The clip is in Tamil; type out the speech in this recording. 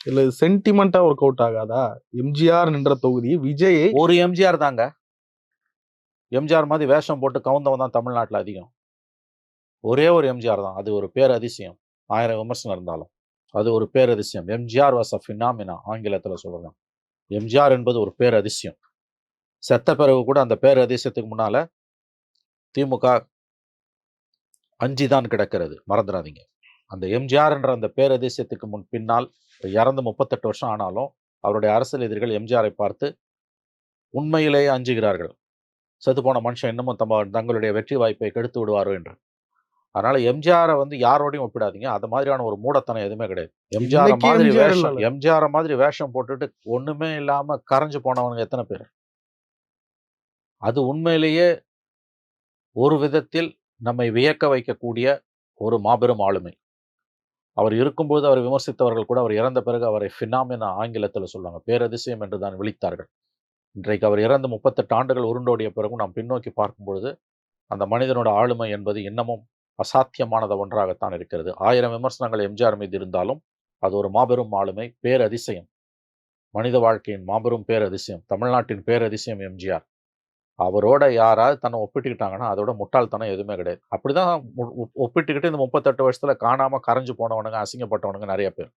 இல்ல சென்டிமெண்டா ஒர்க் அவுட் ஆகாதா? எம்ஜிஆர் நின்ற தொகுதி விஜயை ஒரு எம்ஜிஆர் தாங்க. எம்ஜிஆர் மாதிரி வேஷம் போட்டு கவுந்தவன் தான் தமிழ்நாட்டில் அதிகம். ஒரே ஒரு எம்ஜிஆர் தான். அது ஒரு பேரதிசயம். 1000 விமர்சனம் இருந்தாலும் அது ஒரு பேரதிசயம். எம்ஜிஆர் வாஸ் அ ஃபினாமினா ஆங்கிலத்தில் சொல்லலாம். எம்ஜிஆர் என்பது ஒரு பேரதிசயம். செத்த பிறகு கூட அந்த பேரதிசயத்துக்கு முன்னால திமுக அஞ்சிதான் கிடக்கிறது, மறந்துடாதீங்க. அந்த எம்ஜிஆர்ன்ற அந்த பேரதிசயத்துக்கு பின்னால் இறந்து 38 வருஷம் ஆனாலும் அவருடைய அரசியல் எதிரிகள் எம்ஜிஆரை பார்த்து உண்மையிலேயே அஞ்சுகிறார்கள். செத்துப்போன மனுஷன் இன்னமும் தங்களுடைய வெற்றி வாய்ப்பை கெடுத்து விடுவாரோ என்று. அதனால எம்ஜிஆரை யாரோடையும் ஒப்பிடாதீங்க. அது மாதிரியான ஒரு மூடத்தனம் எதுவுமே கிடையாது. எம்ஜிஆர் மாதிரி வேஷம் போட்டுட்டு ஒண்ணுமே இல்லாம கரைஞ்சு போனவனுங்க எத்தனை பேர்? அது உண்மையிலேயே ஒரு விதத்தில் நம்மை வியக்க வைக்கக்கூடிய ஒரு மாபெரும் ஆளுமை. அவர் இருக்கும்போது அவர் விமர்சித்தவர்கள் கூட அவர் இறந்த பிறகு அவரை ஃபினாமினா ஆங்கிலத்தில் சொல்லுவாங்க, பேரதிசயம் என்று தான் விழித்தார்கள். இன்றைக்கு அவர் இறந்து 38 ஆண்டுகள் உருண்டோடிய பிறகும் நாம் பின்னோக்கி பார்க்கும் பொழுது அந்த மனிதனோட ஆளுமை என்பது இன்னமும் அசாத்தியமானது ஒன்றாகத்தான் இருக்கிறது. 1000 விமர்சனங்கள் எம்ஜிஆர் மீது இருந்தாலும் அது ஒரு மாபெரும் ஆளுமை, பேரதிசயம், மனித வாழ்க்கையின் மாபெரும் பேரதிசயம், தமிழ்நாட்டின் பேரதிசயம் எம்ஜிஆர். அவரோட யாராவது தன்னை ஒப்பிட்டுக்கிட்டாங்கன்னா அதோட முட்டாள்தனம் எதுவுமே கிடையாது. அப்படிதான் ஒப்பிட்டுக்கிட்டு இந்த 38 வருஷத்துல காணாம கரைஞ்சு போனவனுங்க, அசிங்கப்பட்டவனுங்க நிறைய பேர்.